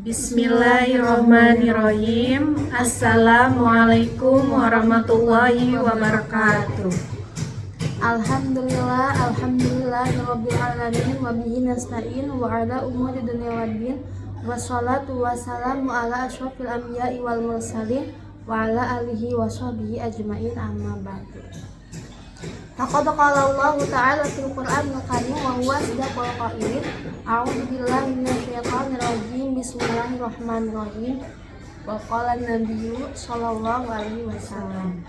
Bismillahirrahmanirrahim. Assalamualaikum warahmatullahi wabarakatuh. Alhamdulillahirabbil alamin wa bihi nasta'in wa ala umuri dunya waddin wassalatu wassalamu ala asyrofil anbiya'i wal mursalin wa ala alihi wa sahbihi ajmain amma ba'du. Laqad qala Allahu ta'ala fil Qur'anil karim wa huwa asdaqul qailin. A'udzu billahi minasyaitonir rajim. Bismillahirrahmanirrahim. Wa qala an-nabiyyu sallallahu alaihi wasallam.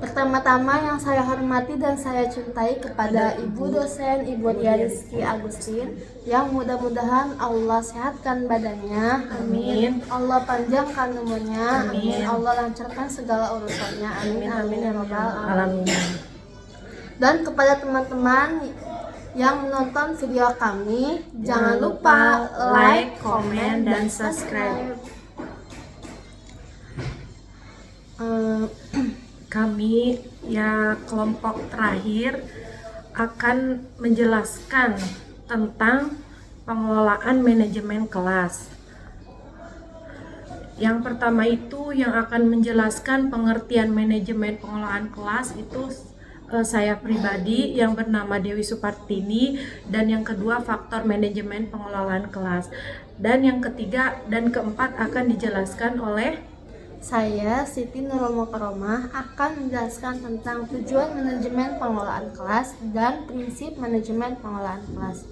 Pertama-tama yang saya hormati dan saya cintai kepada Ibu dosen Ibu Dia Rizky Agustin, yang mudah-mudahan Allah sehatkan badannya, amin. Allah panjangkan umurnya, amin. Allah lancarkan segala urusannya, amin amin ya rabbal alamin. Dan kepada teman-teman yang menonton video kami, jangan lupa like, komen, dan subscribe. Kami kelompok terakhir akan menjelaskan tentang pengelolaan manajemen kelas. Yang pertama itu yang akan menjelaskan pengertian manajemen pengelolaan kelas itu saya pribadi yang bernama Dewi Supartini, dan yang kedua faktor manajemen pengelolaan kelas, dan yang ketiga dan keempat akan dijelaskan oleh saya, Siti Nurul Mukarramah, akan menjelaskan tentang tujuan manajemen pengelolaan kelas dan prinsip manajemen pengelolaan kelas.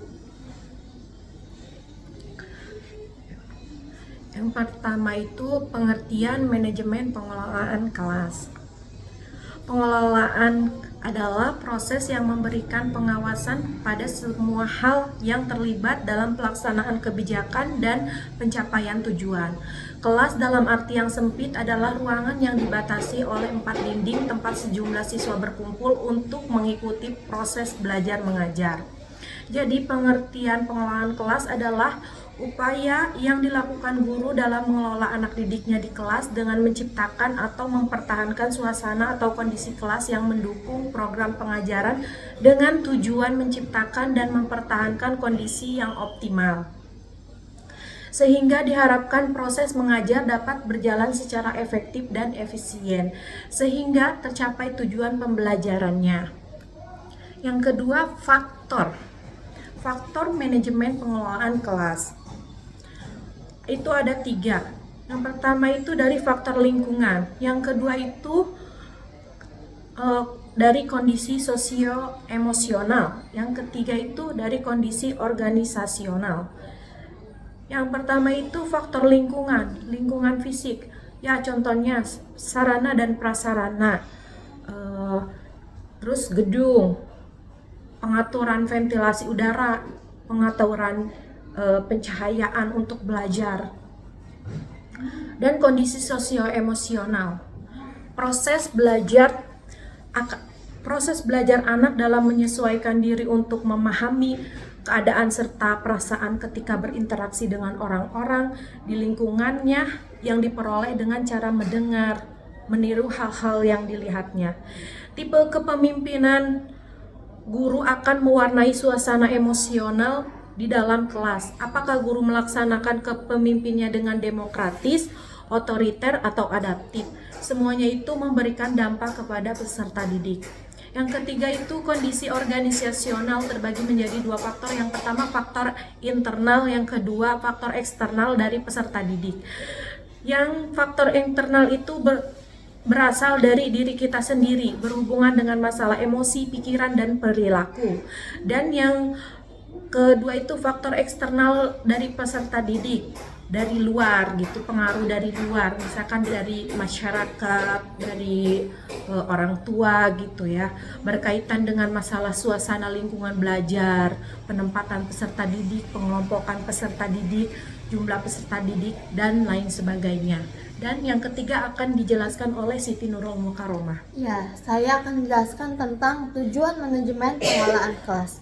Yang pertama itu pengertian manajemen pengelolaan kelas. Pengelolaan adalah proses yang memberikan pengawasan pada semua hal yang terlibat dalam pelaksanaan kebijakan dan pencapaian tujuan. Kelas dalam arti yang sempit adalah ruangan yang dibatasi oleh 4 dinding tempat sejumlah siswa berkumpul untuk mengikuti proses belajar mengajar. Jadi pengertian pengelolaan kelas adalah upaya yang dilakukan guru dalam mengelola anak didiknya di kelas dengan menciptakan atau mempertahankan suasana atau kondisi kelas yang mendukung program pengajaran dengan tujuan menciptakan dan mempertahankan kondisi yang optimal, sehingga diharapkan proses mengajar dapat berjalan secara efektif dan efisien, sehingga tercapai tujuan pembelajarannya. Yang kedua, faktor manajemen pengelolaan kelas. Itu ada 3. Yang pertama itu dari faktor lingkungan, yang kedua itu dari kondisi sosio-emosional, yang ketiga itu dari kondisi organisasional. Yang pertama itu faktor lingkungan fisik. Ya, contohnya sarana dan prasarana, terus gedung, pengaturan ventilasi udara, pengaturan pencahayaan untuk belajar, dan kondisi sosio-emosional. Proses belajar anak dalam menyesuaikan diri untuk memahami keadaan serta perasaan ketika berinteraksi dengan orang-orang di lingkungannya yang diperoleh dengan cara mendengar, meniru hal-hal yang dilihatnya. Tipe kepemimpinan guru akan mewarnai suasana emosional di dalam kelas. Apakah guru melaksanakan kepemimpinnya dengan demokratis, otoriter, atau adaptif? Semuanya itu memberikan dampak kepada peserta didik. Yang ketiga itu kondisi organisasional terbagi menjadi 2 faktor. Yang pertama faktor internal, yang kedua faktor eksternal dari peserta didik. Yang faktor internal itu berasal dari diri kita sendiri, berhubungan dengan masalah emosi, pikiran, dan perilaku. Dan yang kedua itu faktor eksternal dari peserta didik, dari luar gitu, pengaruh dari luar, misalkan dari masyarakat, dari orang tua gitu ya, berkaitan dengan masalah suasana lingkungan belajar, penempatan peserta didik, pengelompokan peserta didik, jumlah peserta didik, dan lain sebagainya. Dan yang ketiga akan dijelaskan oleh Siti Nurul Mukarramah. Ya, saya akan menjelaskan tentang tujuan manajemen pengelolaan kelas.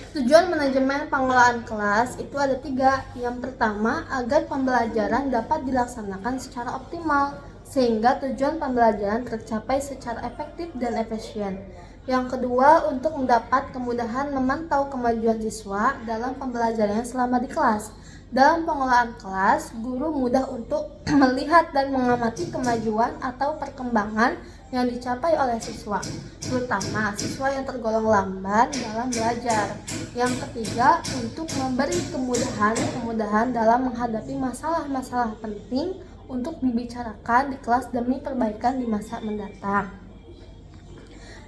Tujuan manajemen pengelolaan kelas itu ada 3. Yang pertama, agar pembelajaran dapat dilaksanakan secara optimal, sehingga tujuan pembelajaran tercapai secara efektif dan efisien. Yang kedua, untuk mendapat kemudahan memantau kemajuan siswa dalam pembelajarannya selama di kelas. Dalam pengelolaan kelas, guru mudah untuk melihat dan mengamati kemajuan atau perkembangan yang dicapai oleh siswa, terutama siswa yang tergolong lamban dalam belajar. Yang ketiga, untuk memberi kemudahan dalam menghadapi masalah-masalah penting untuk dibicarakan di kelas demi perbaikan di masa mendatang.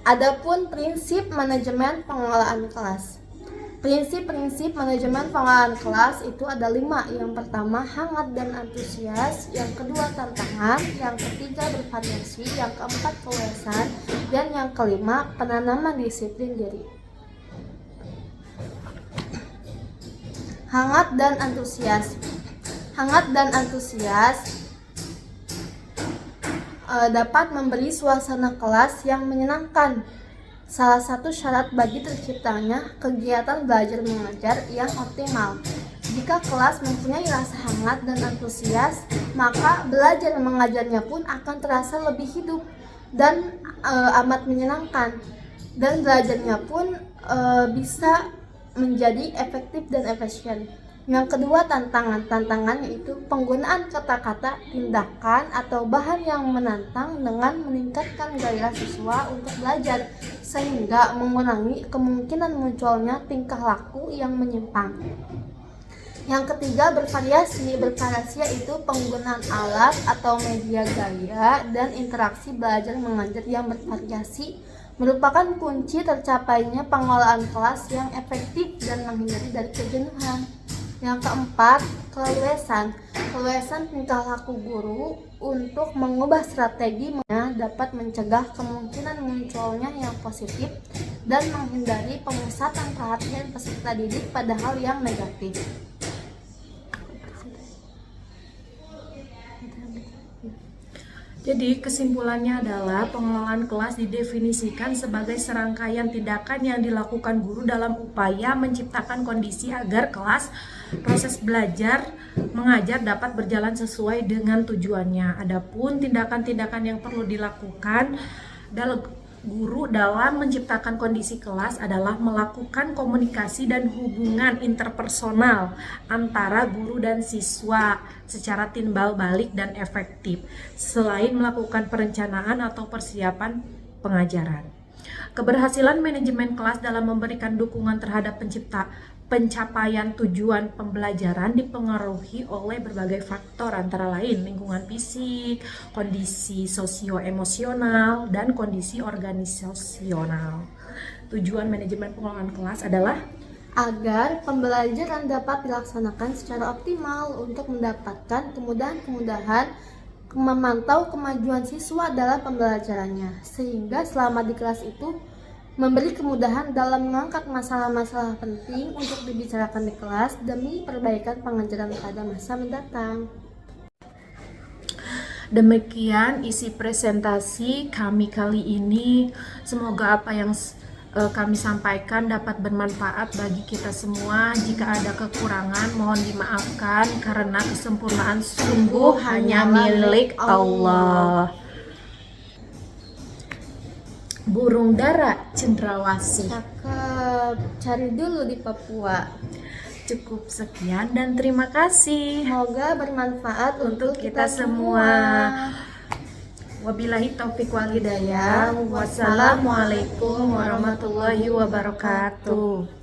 Adapun prinsip manajemen pengelolaan kelas. Prinsip-prinsip manajemen pengelolaan kelas itu ada 5. Yang pertama, hangat dan antusias. Yang kedua, tantangan. Yang ketiga, bervariasi. Yang keempat, keluasan. Dan yang kelima, penanaman disiplin diri. Hangat dan antusias. Hangat dan antusias dapat memberi suasana kelas yang menyenangkan. Salah satu syarat bagi terciptanya kegiatan belajar mengajar yang optimal. Jika kelas mempunyai rasa hangat dan antusias, maka belajar mengajarnya pun akan terasa lebih hidup dan amat menyenangkan. Dan belajarnya pun bisa menjadi efektif dan efisien. Yang kedua, tantangan yaitu penggunaan kata-kata, tindakan, atau bahan yang menantang dengan meningkatkan gairah siswa untuk belajar sehingga mengurangi kemungkinan munculnya tingkah laku yang menyimpang. Yang ketiga, bervariasi. Bervariasi yaitu penggunaan alat atau media gaya dan interaksi belajar mengajar yang bervariasi merupakan kunci tercapainya pengelolaan kelas yang efektif dan menghindari dari kejenuhan. Yang keempat, keluasan. Keluasan tingkah laku guru untuk mengubah strategi dapat mencegah kemungkinan munculnya yang positif dan menghindari pemusatan perhatian peserta didik pada hal yang negatif. Jadi kesimpulannya adalah pengelolaan kelas didefinisikan sebagai serangkaian tindakan yang dilakukan guru dalam upaya menciptakan kondisi agar kelas proses belajar mengajar dapat berjalan sesuai dengan tujuannya. Adapun tindakan-tindakan yang perlu dilakukan guru dalam menciptakan kondisi kelas adalah melakukan komunikasi dan hubungan interpersonal antara guru dan siswa secara timbal balik dan efektif, selain melakukan perencanaan atau persiapan pengajaran. Keberhasilan manajemen kelas dalam memberikan dukungan terhadap pencapaian tujuan pembelajaran dipengaruhi oleh berbagai faktor antara lain lingkungan fisik, kondisi sosioemosional, dan kondisi organisasional. Tujuan manajemen pengelolaan kelas adalah agar pembelajaran dapat dilaksanakan secara optimal untuk mendapatkan kemudahan-kemudahan memantau kemajuan siswa dalam pembelajarannya, sehingga selama di kelas itu memberi kemudahan dalam mengangkat masalah-masalah penting untuk dibicarakan di kelas demi perbaikan pengajaran pada masa mendatang. Demikian isi presentasi kami kali ini. Semoga apa yang kami sampaikan dapat bermanfaat bagi kita semua. Jika ada kekurangan mohon dimaafkan karena kesempurnaan sungguh hanya milik Allah. Burung dara cendrawasih. Cakep, cari dulu di Papua. Cukup sekian dan terima kasih. Semoga bermanfaat untuk kita semua. Wabillahi taufiq wal hidayah. Wassalamualaikum warahmatullahi wabarakatuh.